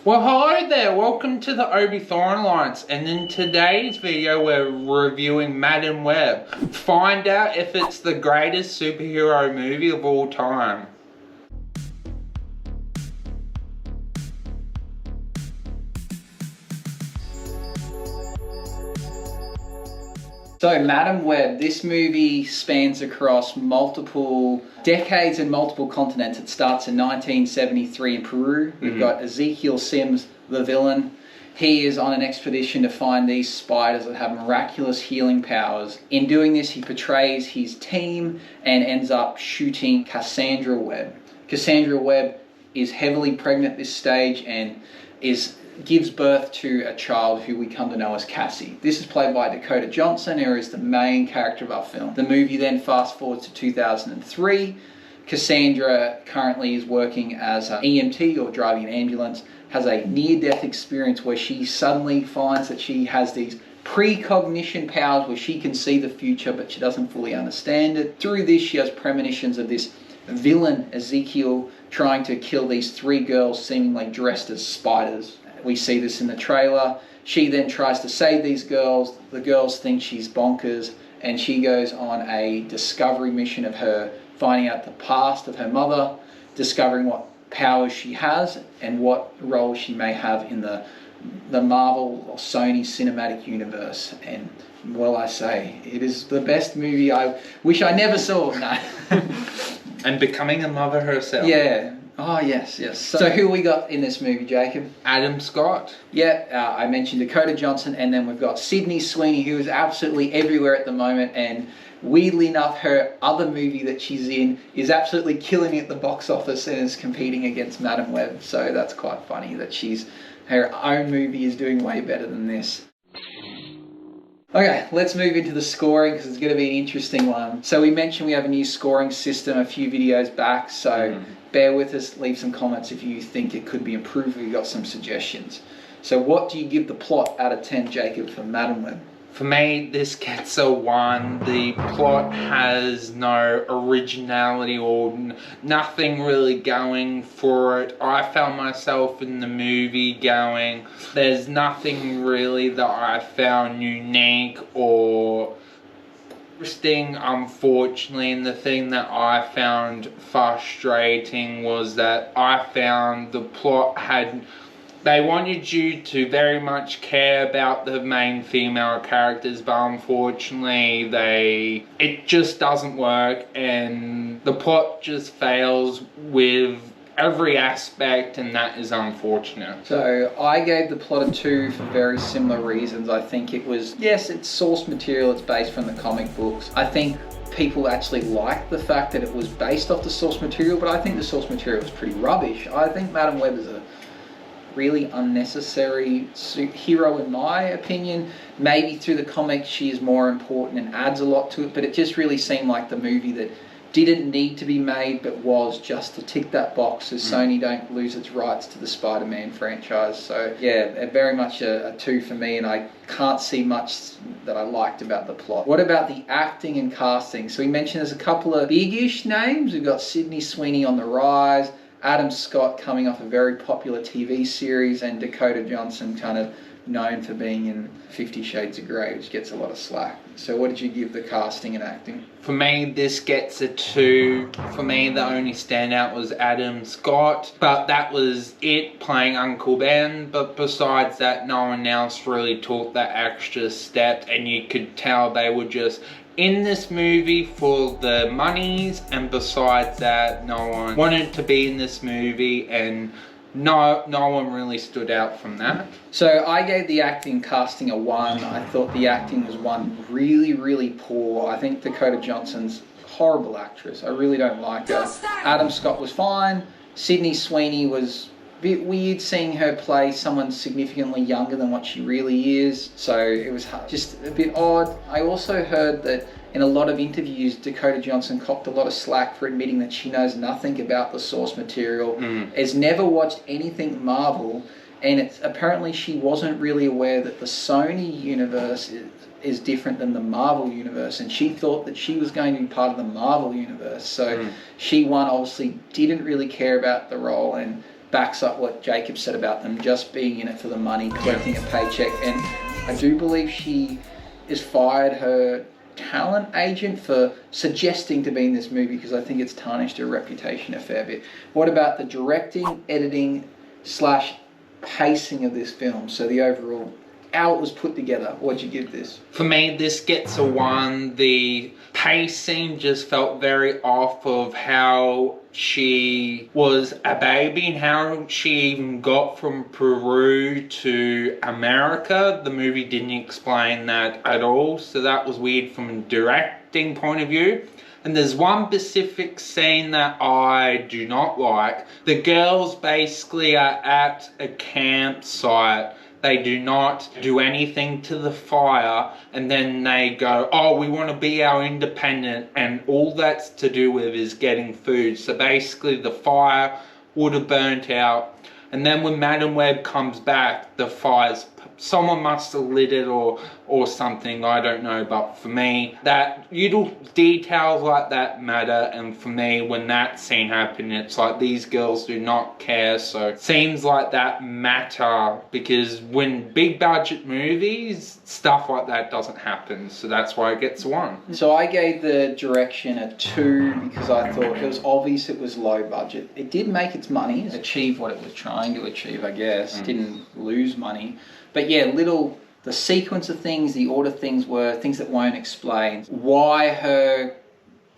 Well, hello there, welcome to the Obi Thorn Alliance, and in today's video we're reviewing Madame Web. Find out if it's the greatest superhero movie of all time. So, Madame Web, this movie spans across multiple decades and multiple continents. It starts in 1973 in Peru. We've got Ezekiel Sims, the villain. He is on an expedition to find these spiders that have miraculous healing powers. In doing this, he betrays his team and ends up shooting Cassandra Webb. Cassandra Webb is heavily pregnant at this stage and gives birth to a child who we come to know as Cassie. This is played by Dakota Johnson, who is the main character of our film. The movie then fast forwards to 2003. Cassandra currently is working as an EMT, or driving an ambulance, has a near-death experience where she suddenly finds that she has these precognition powers where she can see the future but she doesn't fully understand it. Through this, she has premonitions of this villain, Ezekiel, trying to kill these three girls seemingly dressed as spiders. We see this in the trailer. She then tries to save these girls. The girls think she's bonkers, and she goes on a discovery mission of her finding out the past of her mother, discovering what powers she has and what role she may have in the Marvel or Sony cinematic universe. And well, I say, it is the best movie I wish I never saw. No. And becoming a mother herself. Yeah. Oh, yes. So who we got in this movie, Jacob? Adam Scott. Yeah, I mentioned Dakota Johnson, and then we've got Sydney Sweeney, who is absolutely everywhere at the moment, and weirdly enough, her other movie that she's in is absolutely killing it at the box office and is competing against Madame Web, so that's quite funny that her own movie is doing way better than this. Okay, let's move into the scoring because it's going to be an interesting one. So we mentioned we have a new scoring system a few videos back, so bear with us, leave some comments if you think it could be improved. We've got some suggestions. So what do you give the plot out of 10, Jacob, for Madame Web? For me, this gets a 1. The plot has no originality or nothing really going for it. I found myself in the movie going, there's nothing really that I found unique or interesting, unfortunately. And the thing that I found frustrating was that I found the plot they wanted you to very much care about the main female characters, but unfortunately it just doesn't work, and the plot just fails with every aspect, and that is unfortunate. So I gave the plot a 2 for very similar reasons. I think it was, yes, it's source material, it's based from the comic books. I think people actually liked the fact that it was based off the source material, but I think the source material was pretty rubbish. I think Madame Web is a really unnecessary hero in my opinion. Maybe through the comics she is more important and adds a lot to it, but it just really seemed like the movie that didn't need to be made but was just to tick that box so Sony don't lose its rights to the Spider-Man franchise. So yeah, very much a 2 for me, and I can't see much that I liked about the plot. What about the acting and casting? So we mentioned there's a couple of big-ish names. We've got Sydney Sweeney on the rise, Adam Scott coming off a very popular TV series, and Dakota Johnson kind of known for being in 50 Shades of Grey, which gets a lot of slack. So what did you give the casting and acting? For me, this gets a 2. For me, the only standout was Adam Scott, but that was it, playing Uncle Ben. But besides that, no one else really took that extra step, and you could tell they were just in this movie for the monies, and besides that, no one wanted to be in this movie, and no one really stood out from that. So I gave the acting and casting a 1. I thought the acting was really poor. I think Dakota Johnson's a horrible actress. I really don't like her. Adam Scott was fine. Sydney Sweeney was a bit weird seeing her play someone significantly younger than what she really is. So it was just a bit odd. I also heard that in a lot of interviews, Dakota Johnson copped a lot of slack for admitting that she knows nothing about the source material, has never watched anything Marvel, and apparently she wasn't really aware that the Sony universe is different than the Marvel universe, and she thought that she was going to be part of the Marvel universe. So she, obviously didn't really care about the role, and backs up what Jacob said about them just being in it for the money, collecting a paycheck. And I do believe she has fired her talent agent for suggesting to be in this movie, because I think it's tarnished her reputation a fair bit. What about the directing, editing / pacing of this film? So the overall, how it was put together, what'd you give this? For me, this gets a 1. The pacing just felt very off of how she was a baby and how she even got from Peru to America. The movie didn't explain that at all, so that was weird from a directing point of view. And there's one specific scene that I do not like. The girls basically are at a campsite. They do not do anything to the fire, and then they go, oh, we want to be our independent, and all that's to do with is getting food. So basically the fire would have burnt out, and then when Madam Web comes back, the fire's, someone must have lit it or something, I don't know. But for me, that little details like that matter, and for me, when that scene happened, it's like these girls do not care. So scenes like that matter, because when big budget movies, stuff like that doesn't happen. So that's why it gets 1. So I gave the direction a 2 because I thought it was obvious it was low budget. It did make its money, achieve what it was trying to achieve, I guess. Didn't lose money. But yeah, the sequence of things, the order of things were things that weren't explained. Why her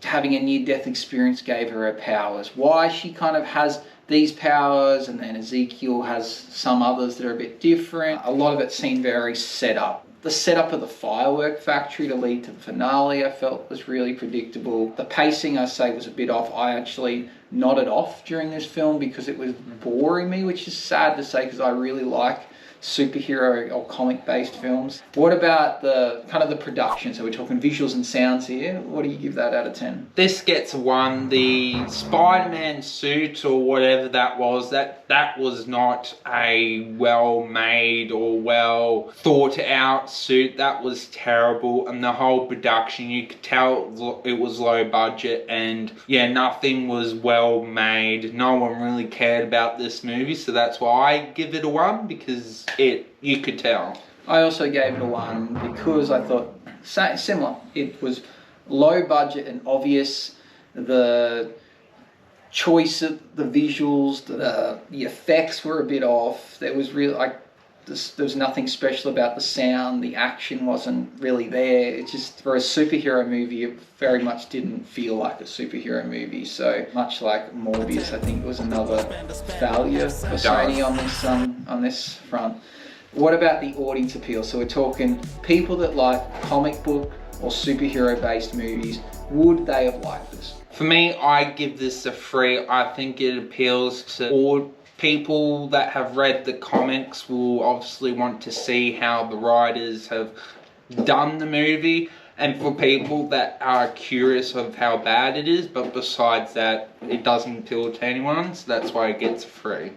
having a near-death experience gave her powers. Why she kind of has these powers, and then Ezekiel has some others that are a bit different. A lot of it seemed very set up. The setup of the firework factory to lead to the finale, I felt was really predictable. The pacing, I say, was a bit off. I actually nodded off during this film because it was boring me, which is sad to say because I really like superhero or comic-based films. What about the kind of the production? So we're talking visuals and sounds here. What do you give that out of 10? This gets 1. The Spider-Man suit or whatever that was not a well-made or well thought-out suit. That was terrible. And the whole production, you could tell it was low budget, and yeah, nothing was well made. No one really cared about this movie, so that's why I give it a 1, because you could tell. I also gave it a 1 because I thought similar. It was low budget and obvious. The choice of the visuals, the effects were a bit off. There was there was nothing special about the sound. The action wasn't really there. It just, for a superhero movie, it very much didn't feel like a superhero movie. So much like Morbius, I think it was another failure for Sony on this front. What about the audience appeal? So we're talking people that like comic book or superhero-based movies. Would they have liked this? For me, I give this a 3. I think it appeals to all people that have read the comics. Will obviously want to see how the writers have done the movie, and for people that are curious of how bad it is, but besides that, it doesn't appeal to anyone, so that's why it gets a 3.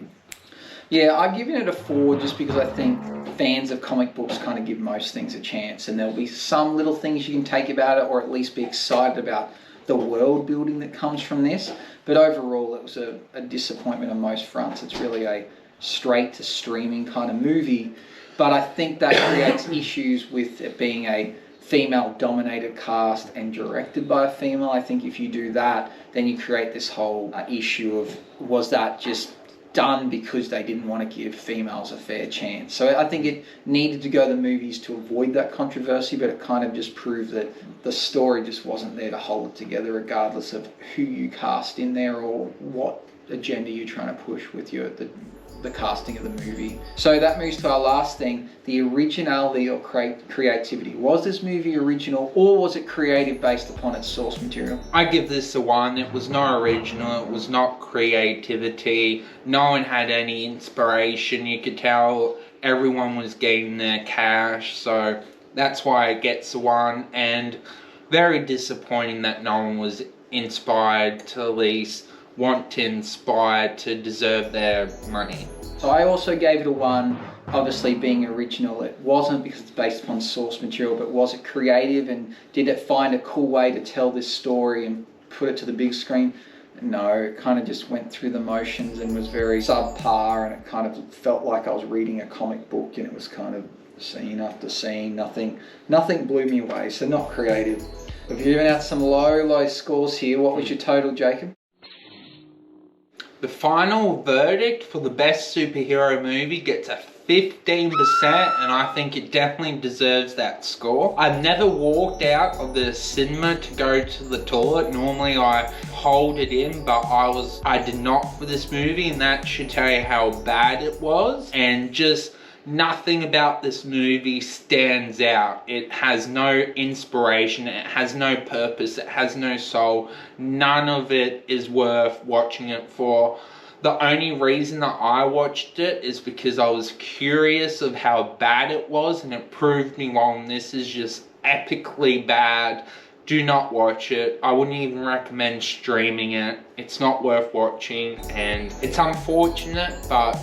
Yeah, I've given it a 4 just because I think fans of comic books kind of give most things a chance, and there'll be some little things you can take about it, or at least be excited about the world building that comes from this. But overall, it was a disappointment on most fronts. It's really a straight to streaming kind of movie, but I think that creates issues with it being a female-dominated cast and directed by a female. I think if you do that, then you create this whole issue of, was that just done because they didn't want to give females a fair chance? So I think it needed to go to the movies to avoid that controversy, but it kind of just proved that the story just wasn't there to hold it together, regardless of who you cast in there or what agenda you're trying to push with the casting of the movie. So that moves to our last thing, the originality or creativity. Was this movie original, or was it creative based upon its source material? I give this a 1. It was not original, it was not creativity. No one had any inspiration. You could tell everyone was getting their cash, so that's why it gets a 1. And very disappointing that no one was inspired to at least want to inspire to deserve their money. So I also gave it a 1, obviously being original. It wasn't because it's based upon source material, but was it creative, and did it find a cool way to tell this story and put it to the big screen? no, it kind of just went through the motions and was very subpar, and it kind of felt like I was reading a comic book, and it was kind of scene after scene, nothing blew me away, so not creative. We've given out some low scores here. What was your total, Jacob? The final verdict for the best superhero movie gets a 15%, and I think it definitely deserves that score. I've never walked out of the cinema to go to the toilet. Normally I hold it in, but I did not for this movie, and that should tell you how bad it was. And just nothing about this movie stands out. It has no inspiration, it has no purpose, it has no soul. None of it is worth watching it for. The only reason that I watched it is because I was curious of how bad it was, and it proved me wrong. This is just epically bad. Do not watch it. I wouldn't even recommend streaming it. It's not worth watching, and it's unfortunate, but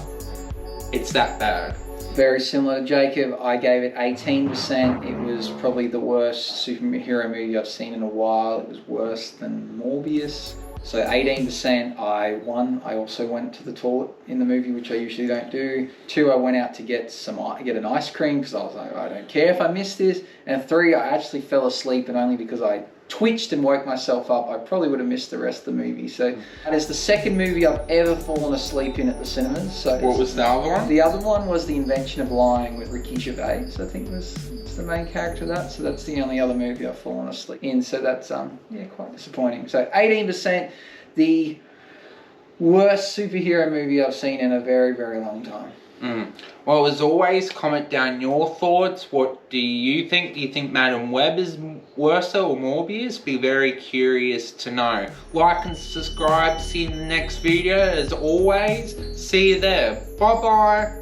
it's that bad. Very similar to Jacob. I gave it 18%. It was probably the worst superhero movie I've seen in a while. It was worse than Morbius. So 18%. I also went to the toilet in the movie, which I usually don't do. 2, I went out to get an ice cream because I was like, I don't care if I miss this. And 3, I actually fell asleep, and only because I twitched and woke myself up, I probably would have missed the rest of the movie. So that is the second movie I've ever fallen asleep in at the cinemas. So what was the other one? The other one was The Invention of Lying with Ricky Gervais, I think was the main character of that. So that's the only other movie I've fallen asleep in. So that's quite disappointing. So 18%, the worst superhero movie I've seen in a very, very long time. Well, as always, comment down your thoughts. What do you think? Do you think Madam Web is worse or Morbius? Be very curious to know. Like and subscribe. See you in the next video. As always, see you there. Bye bye.